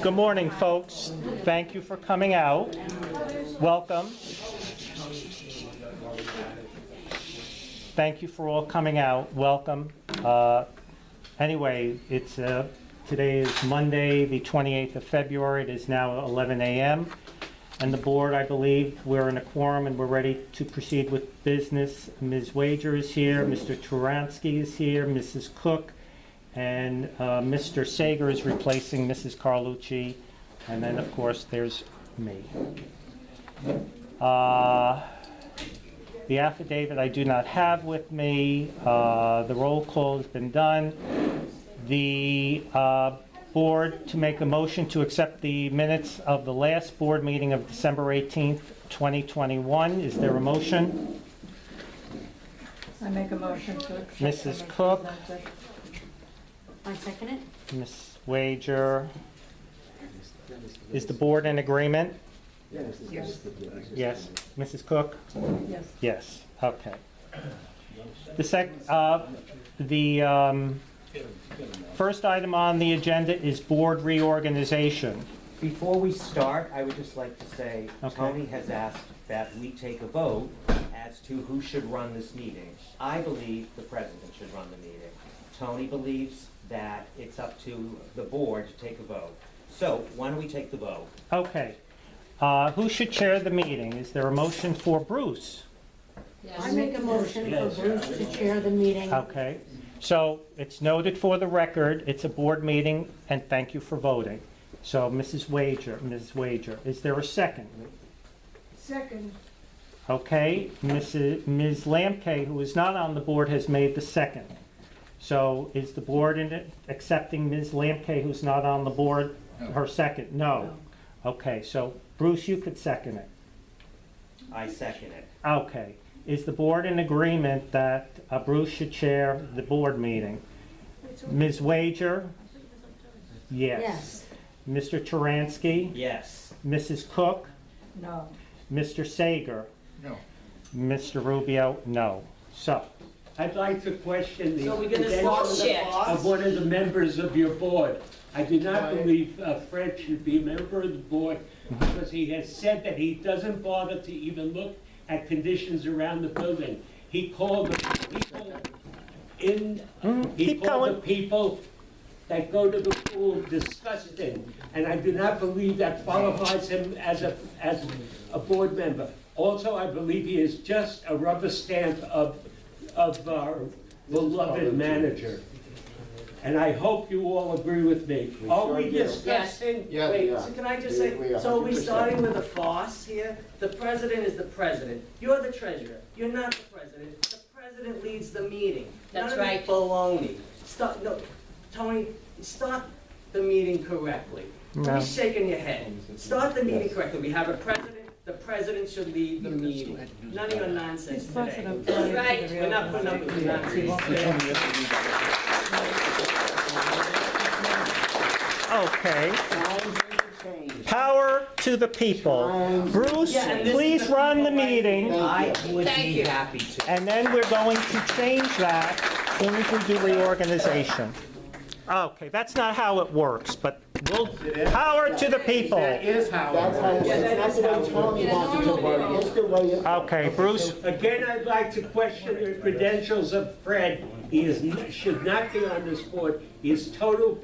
Good morning, folks. Thank you for coming out. Welcome. Thank you for all coming out. Welcome. Anyway, today is Monday, the 28th of February. It is now 11 a.m. And the board, I believe, we're in a quorum and we're ready to proceed with business. Ms. Wager is here, Mr. Turansky is here, Mrs. Cook, and Mr. Sager is replacing Mrs. Carlucci. And then, of course, there's me. The affidavit I do not have with me. The roll call has been done. The board to make a motion to accept the minutes of the last board meeting of December 18th, 2021. Is there a motion? I make a motion to accept. Mrs. Cook. I second it. Ms. Wager. Is the board in agreement? Yes. Yes. Mrs. Cook? Yes. Yes. Okay. First item on the agenda is board reorganization. Before we start, I would just like to say, Okay. Tony has asked that we take a vote as to who should run this meeting. I believe the president should run the meeting. Tony believes that it's up to the board to take a vote. So, why don't we take the vote? Okay. Who should chair the meeting? Is there a motion for Bruce? I make a motion for Bruce to chair the meeting. Okay. So it's noted for the record, it's a board meeting, and thank you for voting. So Ms. Wager, is there a second? Second. Okay, Ms. Lamke, who is not on the board, has made the second. So is the board accepting Ms. Lamke, who's not on the board, her second? No. Okay, so Bruce, you could second it. I second it. Okay. Is the board in agreement that Bruce should chair the board meeting? Ms. Wager? Yes. Yes. Mr. Turansky? Yes. Mrs. Cook? No. Mr. Sager? No. Mr. Rubio? No. So, I'd like to question the So we're gonna credentials swap shit. of one of the members of your board. I do not believe Fred should be a member of the board because he has said that he doesn't bother to even look at conditions around the building. He called the people keep going. the people that go to the pool disgusting, and I do not believe that qualifies him as a board member. Also, I believe he is just a rubber stamp of our beloved manager. And I hope you all agree with me. Are we discussing? Yeah, Wait, yeah. so can I just say, so are we 100%. starting with a farce here? The president is the president. You're the treasurer. You're not the president. The president leads the meeting. That's None of right. this baloney. Start, no, Tony, start the meeting correctly. No. Don't be shaking your head. Start the meeting correctly. We have a president. The president should lead the meeting. None of your nonsense today. That's right. We're not putting up with your nonsense today. okay. Power to the people. Bruce, Yeah, and this please is the run the people right meeting, I would Thank be you. happy to. and then we're going to change that as soon as we do reorganization. Okay, that's not how it works, but power to the people. Is how. That's how, it's not the way Tony wants it to work, it's the way it. Okay, Bruce, Again, I'd like to question the credentials of Fred. He should not be on this board. He is totally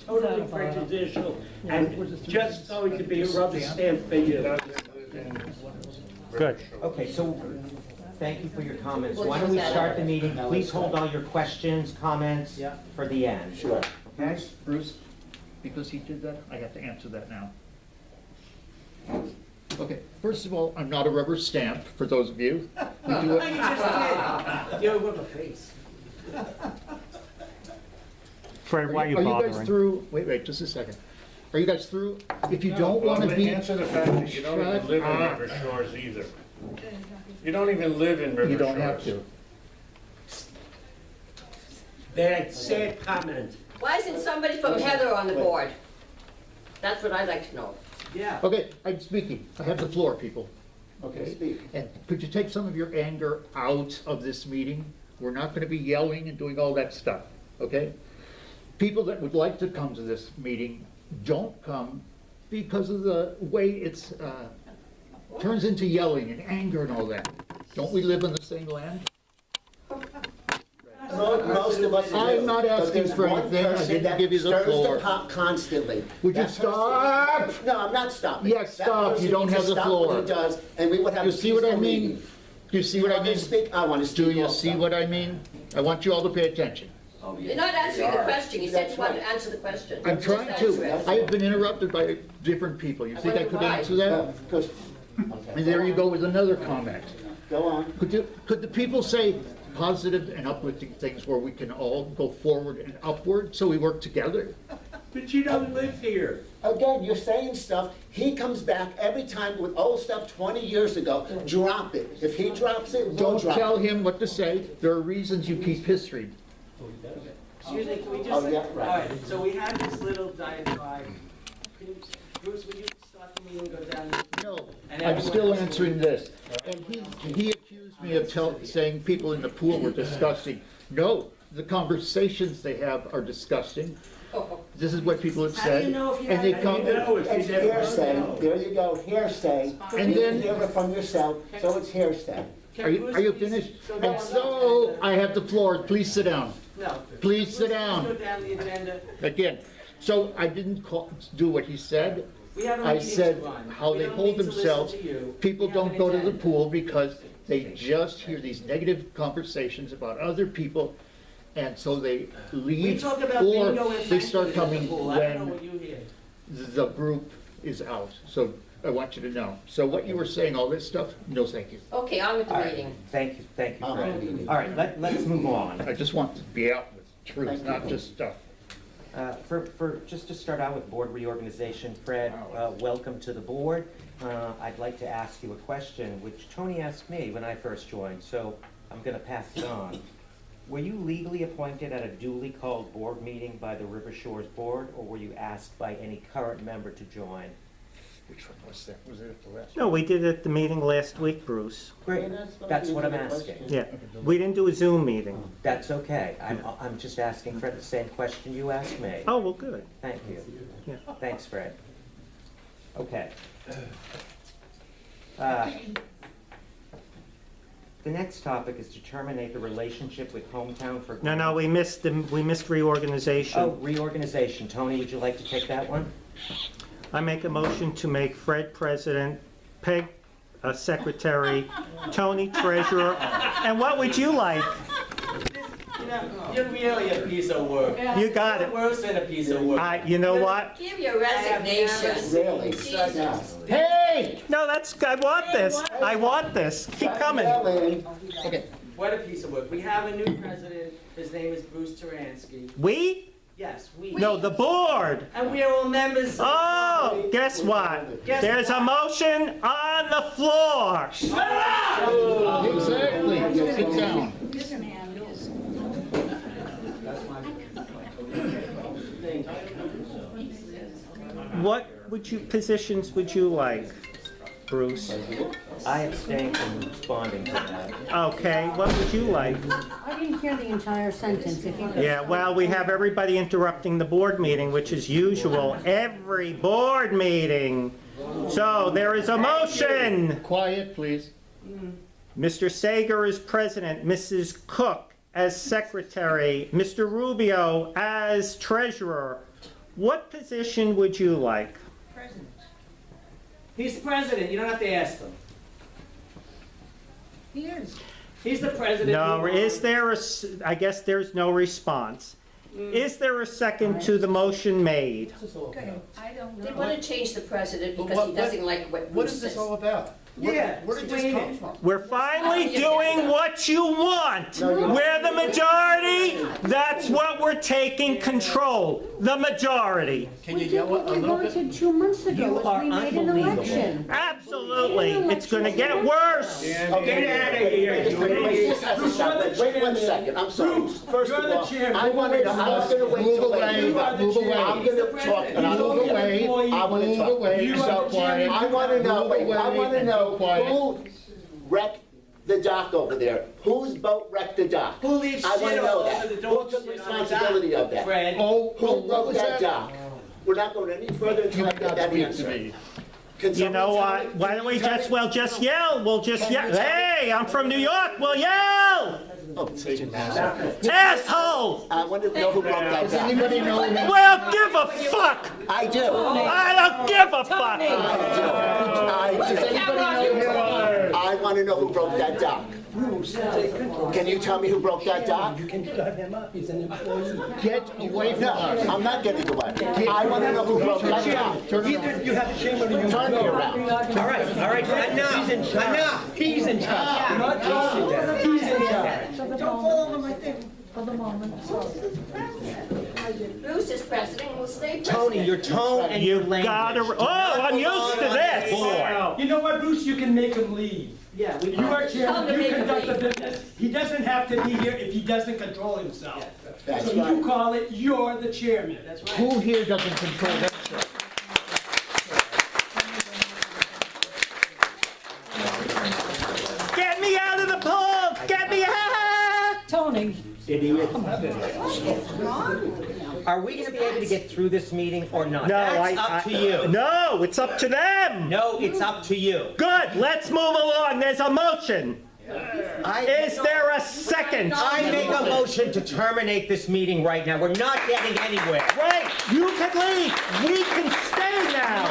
prejudicial and just going to be a rubber stamp for you. good. Okay, so, thank you for your comments. Why don't we start the meeting? Please hold all your questions, comments for the end. Sure. Okay? Bruce, because he did that, I have to answer that now. Okay, first of all, I'm not a rubber stamp, for those of you. We do You it. just did. You're a rubber face. Fred, why are you Are you guys bothering? through, wait, just a second. Are you guys through? If you don't want to be. Answer the fact that you don't even live in River Shores either. You don't even live in River Shores. You don't have to. Bad, sad comment. Why isn't somebody from Heather on the board? That's what I'd like to know. Yeah. Okay, I'm speaking. I have the floor, people. Okay? And could you take some of your anger out of this meeting? We're not going to be yelling and doing all that stuff, okay? People that would like to come to this meeting don't come because of the way it's, turns into yelling and anger and all that. Don't we live in the same land? Most of us do. I'm not But asking there's for one anything. I person didn't that give you the stirs floor. pot constantly. Would you That person- stop? No, I'm not stopping. Yes, That stop. You person don't needs to have the stop floor. what he does, and we would have You a see what I peaceful mean? meeting. Do you see You what I want me to mean? speak? I want to speak Do you also. see what I mean? I want you all to pay attention. You're not answering the question. You said That's you wanted to right. answer the question. I'm Just trying answer to. it. I have been interrupted by different people. You think I could answer that? No, because- And okay, there you go with another comment. Go on. Could the people say positive and uplifting things where we can all go forward and upward so we work together? But you don't live here. Again, you're saying stuff, he comes back every time with old stuff 20 years ago, drop it. If he drops it, we'll Don't drop tell it. him what to say. There are reasons you keep history. Excuse me, can we just? Oh, yeah, right. All right, so we had this little diatribe. Can you- Bruce, would you start the meeting, go down? No, And I'm everyone still else- answering this. And he accused me of saying people in the pool were disgusting. No, the conversations they have are disgusting. This is what people have How do you said. know if you And they have- come, You know, if It's you never hearsay, there you go, hearsay. And You then- hear it from yourself, so it's hearsay. Can are you Bruce please finished? go down And the so, agenda? I have the floor. Please sit down. No. Please Bruce, sit down. Go down the agenda. Again, so I didn't do what he said. We have a I meeting to said run. how We they don't hold need to listen themselves. to you. People We have don't an go to the agenda. pool because they just hear these negative conversations about other people, and so they We leave, talk about or bingo and they start fantasy at the coming pool. I don't know when what you hear. the group is out. So I want you to know. So what you were saying, all this stuff, no thank you. Okay, on with the All right, meeting. thank you, I'm Fred. leaving. All right, let's move on. I just want to be out with truth, not just stuff. Just to start out with board reorganization, Fred, welcome to the board. I'd like to ask you a question, which Tony asked me when I first joined, so I'm gonna pass it on. Were you legally appointed at a duly called board meeting by the River Shores Board, or were you asked by any current member to join? Which one was that? Was it at the last? No, we did it at the meeting last week, Bruce. Great, that's what I'm asking. Yeah, we didn't do a Zoom meeting. That's okay. I'm just asking Fred the same question you asked me. Oh, well, good. Thank you. Yeah. Thanks, Fred. Okay. The next topic is to terminate the relationship with Hometown for. No, we missed reorganization. Oh, reorganization. Tony, would you like to take that one? I make a motion to make Fred president, Peg secretary, Tony treasurer, and what would you like? You know, you're really a piece of work. You got it. You're worse than a piece of work. You know what? Give your resignation. Really? Jesus. No. Hey! No, I want this. I want this. Keep coming. Yelling. Okay. What a piece of work. We have a new president. His name is Bruce Taransky. We? Yes, we. No, the board. And we are all members. Oh, guess what? There's a motion on the floor. Exactly. Sit down. What positions would you like, Bruce? I abstain from responding to that. Okay, what would you like? I didn't hear the entire sentence, if you could. Yeah, well, we have everybody interrupting the board meeting, which is usual, every board meeting. So there is a motion. Quiet, please. Mr. Sager is president, Mrs. Cook as secretary, Mr. Rubio as treasurer. What position would you like? He's the president. You don't have to ask him. He is. He's the president. No, is there I guess there's no response. Is there a second to the motion made? They want to change the president because he doesn't like what Bruce says. about? Yeah, Where did this explain come it. from? We're finally doing what you want. We're the majority. That's what we're taking control. The majority. We did what we wanted 2 months ago, You as are we made an unbelievable. election. Absolutely. It's going to get worse. Get out of here, Wait 1 second, I'm sorry. First of all, I wanted to, I was gonna wait Move till away, later. move away. I'm gonna talk, and I'm Move away, I wanna move talk. away, You so are the chairman. quiet. I wanna know, Move wait, I away wanna and know be quiet. who wrecked the dock over there? Whose boat wrecked the dock? Who leaves I shit wanna all know over that. the Who dog took shit on the responsibility dock, of that? Fred? Oh, Who what wrote was that that? dock? We're not going any further until I get that answer. Can You someone know tell what? me- Why can don't you we tell just, me- well, just yell. We'll just Can you yell. tell me- Hey, I'm from New York. We'll yell. Oh, such an asshole. Asshole. I want to know who broke that Does down. anybody know who? Well, give a fuck. I do. I don't give a fuck. I do. I want to know who broke that dock. Can you tell me who broke that dock? Get away from No, us. I'm not getting away. I want to know who broke that dock. Turn it on. You have shame on you. Turn me around. All right, enough, enough. He's in charge. Not Jason. He's in charge. Don't fall over my thing. For the moment. Bruce is president, will stay president. Tony, your tone and your You language. gotta, oh, I'm used to this. You know what, Bruce, you can make him leave. Yeah, we. You are Tell him chairman, to you make him conduct the leave. business. He doesn't have to be here if he doesn't control himself. That's So you right. call it, you're the chairman. That's right. Who here doesn't control that stuff? Get me out of the pool. Get me out. Tony, Idiot. Are we gonna be able to get through this meeting or not? No, That's up to you. No, it's up to them. No, it's up to you. Good, let's move along. There's a motion. Is there a second? I make a motion to terminate this meeting right now. We're not getting anywhere. Wait, you can leave. We can stay now.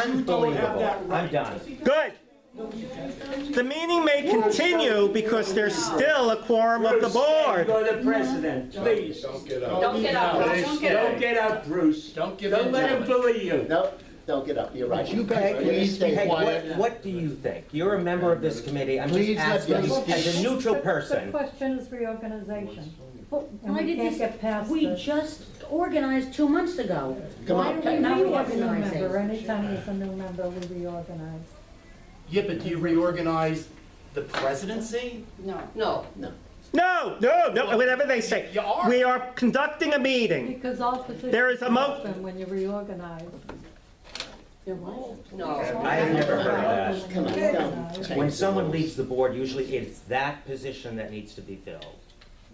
Unbelievable. I'm done. Good. The meeting may continue because there's still a quorum of the board. You're the president, please. Don't get up, Bruce. Don't get up, Bruce. Don't let him bully you. No, don't get up. You're right. You guys please stay Peg, quiet. what do you think? You're a member of this committee. I'm Please just let asking them as a neutral the person. question is reorganization. And Why we did can't this, get past we this. just organized 2 months ago. Come Why on, are Peg. we Now we have a new reorganizing? member. Anytime there's a new member, we reorganize. Yeah, but do you reorganize the presidency? No. No, whatever they say. You are. We are conducting a meeting. Because all positions There is a mo- open when you reorganize. No. I have never heard of Come on, don't. that. When someone leaves the board, usually it's that position that needs to be filled,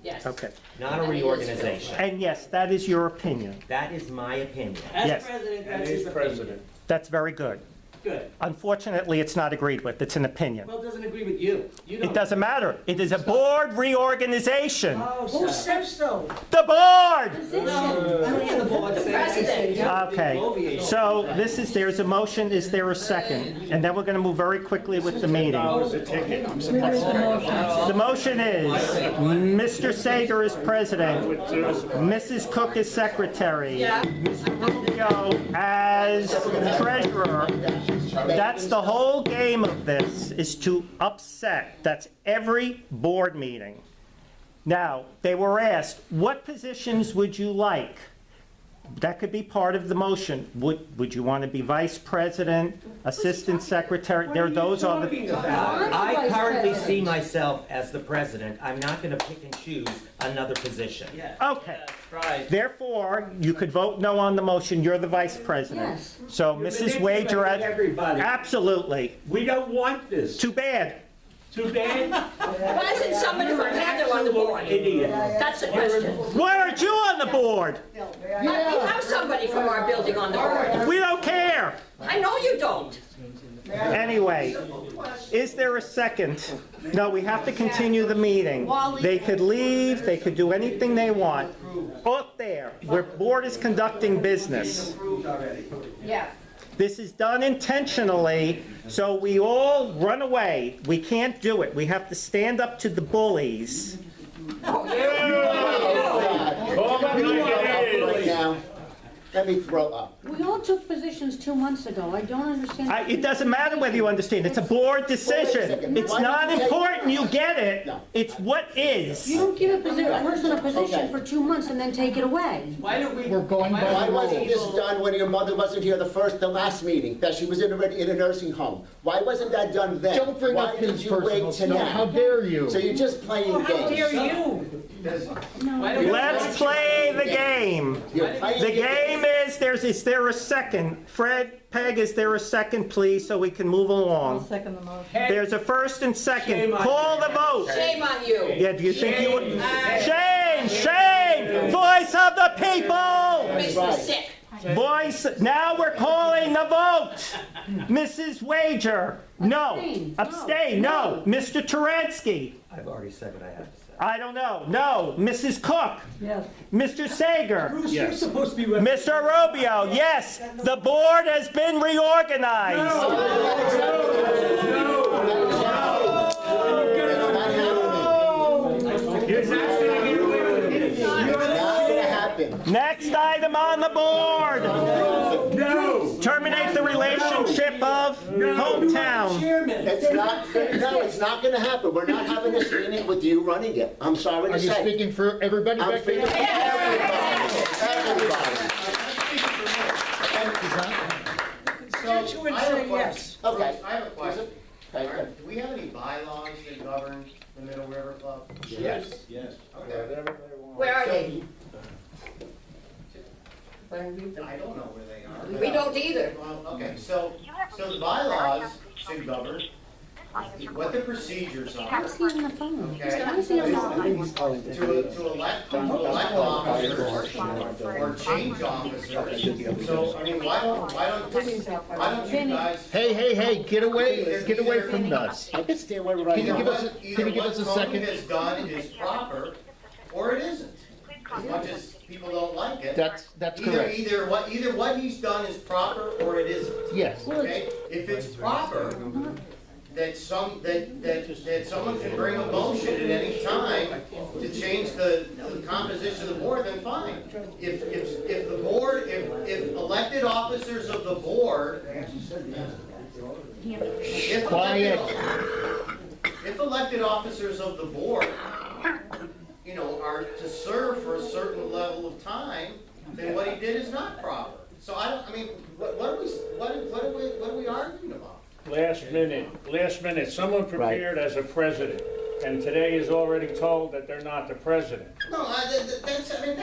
Yes. Okay. not a reorganization. And yes, that is your opinion. That is my opinion. As Yes. president, And that's he's his opinion. president. That's very good. Good. Unfortunately, it's not agreed with. It's an opinion. Well, it doesn't agree with you. You It don't. doesn't matter. It is a board reorganization. Oh, Who shut said so? The board! up. No, I don't hear the board say President. Okay, so there's a motion, is there a second? And then we're gonna move very quickly with the meeting. Where is the motion? The motion is, Mr. Sager is president, Mrs. Cook is secretary, Mr. Rubio as treasurer. That's the whole game of this, is to upset. That's every board meeting. Now, they were asked, what positions would you like? That could be part of the motion. Would you want to be vice president, assistant secretary? There, those are the. Talking about. I currently see myself as the president. I'm not gonna pick and choose another position. Yeah. Okay. Right. Therefore, you could vote no on the motion. You're the vice president. Yes. So, You're Mrs. Wager, manipulating everybody. absolutely. We don't want this. Too bad. Too bad? Why isn't somebody from Heather on the board? Idiot. That's the question. Why aren't you on the board? We have somebody from our building on the board. We don't care. I know you don't. Anyway, is there a second? No, we have to continue the meeting. They could leave, they could do anything they want. Out there, where board is conducting business. Yeah. This is done intentionally, so we all run away. We can't do it. We have to stand up to the bullies. Right now, let me throw up. We all took positions 2 months ago. I don't understand. It doesn't matter whether you understand. It's a board decision. It's not important you get it. It's what is. You don't give a person a position Okay. for 2 months and then take it away. Why don't we? We're going by Why the wasn't rules. this done when your mother wasn't here the last meeting, that she was in a nursing home? Why wasn't that done then? Don't bring Why up did his you personal wait till stuff. How now? dare you? So you're just playing How dare games. you? Why don't we- Let's play the game. You're playing The games. game is there a second? Fred, Peg, is there a second, please, so we can move I'll along? second the motion. There's a first and second. Shame on Call you. the vote. Shame on you. Yeah, do you think you would? Shame, shame! Voice of the people! voice was sick. Voice, now we're calling the vote. Mrs. Wager, no. Abstain, no. Mr. Taransky, I've already said what I have to say. I don't know, no. Mrs. Cook, Yes. Mr. Sager, Bruce, you're supposed to be. Mr. Rubio, yes. The board has been reorganized. Next item on the board. No! Terminate the relationship of hometown. It's not, no, it's not gonna happen. We're not having this meeting with you running it. I'm sorry Are to you say. speaking for everybody I'm back speaking there? for everybody. Constituents say yes. Okay. I have a question. Okay. Do we have any bylaws that govern the Middle River Club? Yes. Okay. Where are they? I don't know where they are. We don't either. Well, okay, so the bylaws should govern what the procedures are. How's he on the phone? Okay. How's he on the phone? To elect officers or change officers. So, I mean, why don't you guys? Hey, get away from us. I can stay away right Can you now. give us a What second? Tony has done is proper, or it isn't. As much as people don't like it. That's correct. Either what he's done is proper, or it isn't. Yes. Okay, if it's proper, that someone can bring a motion at any time to change the composition of the board, then fine. If the board, if elected officers of the board, if elected officers of the board, you know, are to serve for a certain level of time, then what he did is not proper. So I mean, what are we arguing about? Last minute, someone prepared as a president, and today is already told that they're not the president. No, that's, I mean,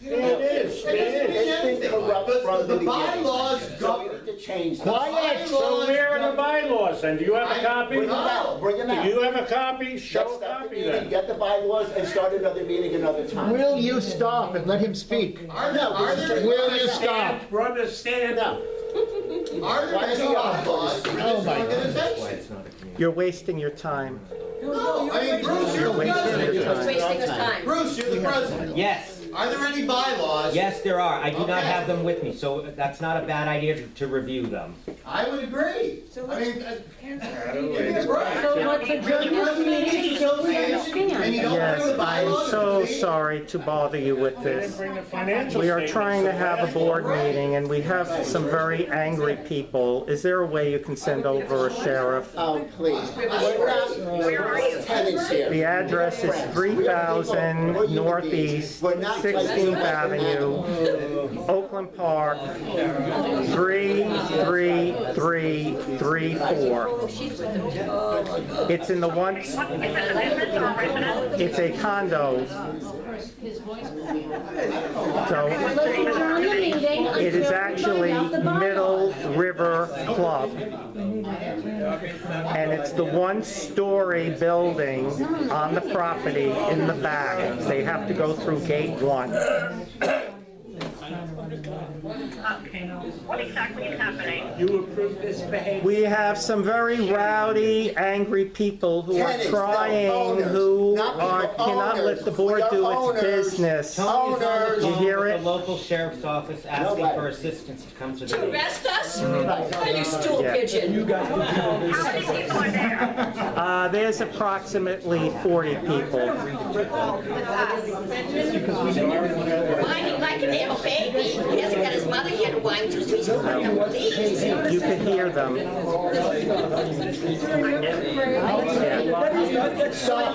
you know, It is. that doesn't mean It's been anything. corrupt But from the the beginning. bylaws So we govern. need to change them. Quiet. So where are the bylaws, and do you have a copy? Bring them out, bring them out. Do you have a copy? Let's Show a stop the copy meeting, then. get the bylaws, and start another meeting another time. Will you stop and let him speak? Are No, there Will you stop? Brother, stand up. Are there any bylaws for Oh, this my God. organization? You're wasting your time. No, I mean, Bruce, you're the Wasting president. your It's time. wasting his time. Bruce, you're the president. Yes, Are there any bylaws? yes, there are. I do not Okay. have them with me, so that's not a bad idea to review them. I would agree. I mean, give me a break. So let's adjourn this meeting until we And you understand. don't Yes, bring the I'm bylaws so to the meeting? sorry to bother you with this. Bring the financial We are statements trying to the have a last board one. meeting, and we have some very angry people. Is there a way you can send over a sheriff? Oh, please. We're not tenants here. The address is 3000 Northeast 16th Avenue, Oakland Park, 33334. It's in the one, it's a condo. So Let's adjourn the meeting. it is actually Middle River Club. And it's the one-story building on the property in the back. They have to go through gate 1. What exactly is happening? You approve this behavior? We have some very rowdy, angry people who are Tenants, no, trying, owners, who not people, cannot owners. let the board We are do owners. its business. Tony's on the Owners. You phone hear with it? the local sheriff's office asking way. for assistance to come to the To meeting. arrest us? Are you stool Yeah. pigeon? How many people are there? There's approximately 40 people. Whining like an little baby. He hasn't got his mother here to whine to, so he's crying, please. You can hear them.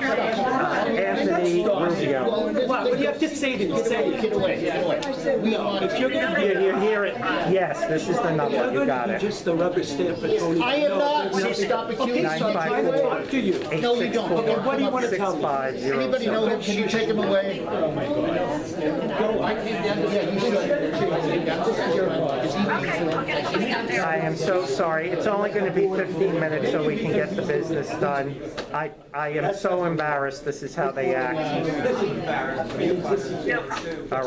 Anthony Rubio. What do you have to say to me? Say it. Get away. We want If you're gonna be You hear it? Yes, this is the number. You got it. just the rubber stamp for Tony. I am not, so stop accusing Okay, so I'm trying to talk to you. No, we don't. Okay, what do you want to tell me? Anybody know him? Can you take him away? Oh, my God. I am so sorry. It's only going to be 15 minutes so we can get the business done. I am so embarrassed this is how they act. All right.